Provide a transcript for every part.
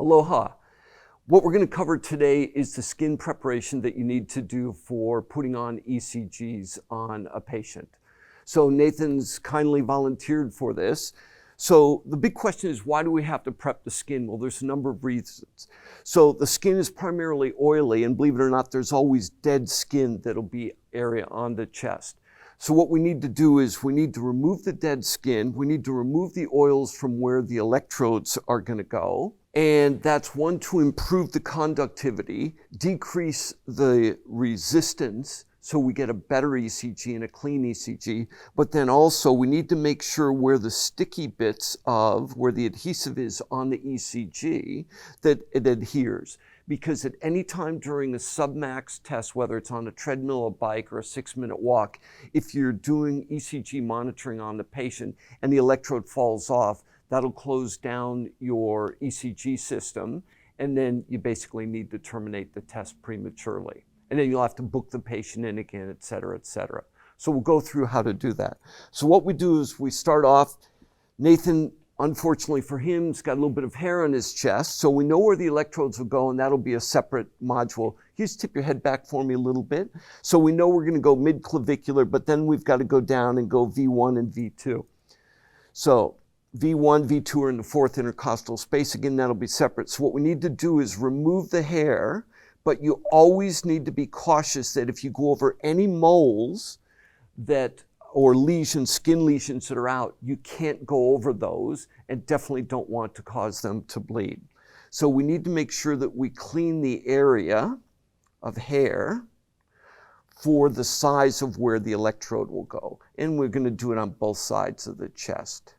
Aloha. What we're going to cover today is the skin preparation that you need to do for putting on ECGs on a patient. So Nathan's kindly volunteered for this. So the big question is, why do we have to prep the skin? Well, there's a number of reasons. So the skin is primarily oily, and believe it or not, there's always dead skin that'll be area on the chest. So what we need to do is we need to remove the dead skin. We need to remove the oils from where the electrodes are going to go. And that's one, to improve the conductivity, decrease the resistance, so we get a better ECG and a clean ECG. But then also we need to make sure where the sticky bits of, where the adhesive is on the ECG, that it adheres. Because at any time during a submax test, whether it's on a treadmill, a bike, or a 6-minute walk, if you're doing ECG monitoring on the patient and the electrode falls off, that'll close down your ECG system, and then you basically need to terminate the test prematurely. And then you'll have to book the patient in again, et cetera, et cetera. So we'll go through how to do that. So what we do is we start off, Nathan, unfortunately for him, has got a little bit of hair on his chest, so we know where the electrodes will go, and that'll be a separate module. You just tip your head back for me a little bit. So we know we're gonna go mid-clavicular, but then we've got to go down and go V1 and V2. So V1, V2 are in the fourth intercostal space. Again, that'll be separate. So what we need to do is remove the hair, but you always need to be cautious that if you go over any moles that, or lesions, skin lesions that are out, you can't go over those, and definitely don't want to cause them to bleed. So we need to make sure that we clean the area of hair for the size of where the electrode will go. And we're going to do it on both sides of the chest.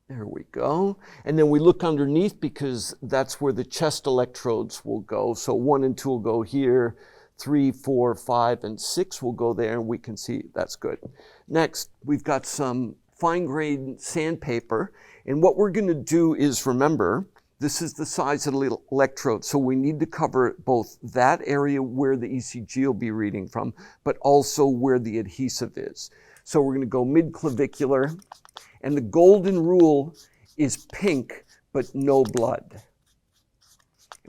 There we go. And then we look underneath, because that's where the chest electrodes will go. So 1 and 2 will go here, 3, 4, 5, and 6 will go there, and we can see that's good. Next, we've got some fine-grained sandpaper. And what we're going to do is, remember, this is the size of the electrode. So we need to cover both that area where the ECG will be reading from, but also where the adhesive is. So we're going to go mid-clavicular. And the golden rule is pink, but no blood.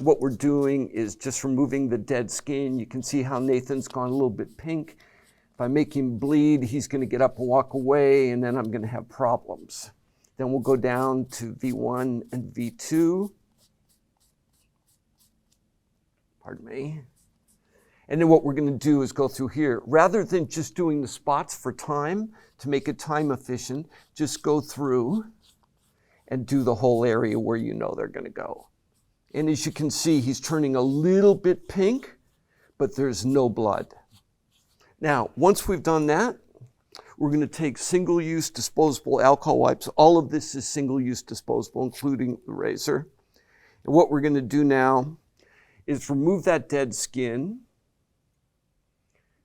What we're doing is just removing the dead skin. You can see how Nathan's gone a little bit pink. If I make him bleed, he's going to get up and walk away, and then I'm going to have problems. Then we'll go down to V1 and V2. Pardon me. And then what we're going to do is go through here. Rather than just doing the spots for time, to make it time efficient, just go through and do the whole area where you know they're going to go. And as you can see, he's turning a little bit pink, but there's no blood. Now, once we've done that, we're going to take single-use disposable alcohol wipes. All of this is single-use disposable, including the razor. And what we're going to do now is remove that dead skin.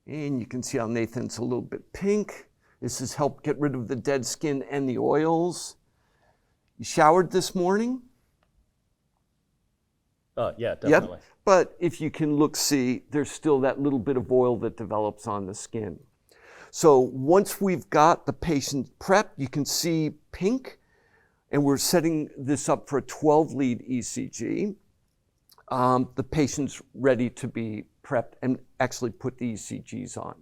And you can see how Nathan's a little bit pink. This has helped get rid of the dead skin and the oils. You showered this morning? Yeah, definitely. Yep. But if you can look, see, there's still that little bit of oil that develops on the skin. So once we've got the patient prepped, you can see pink, and we're setting this up for a 12-lead ECG. The patient's ready to be prepped and actually put the ECGs on.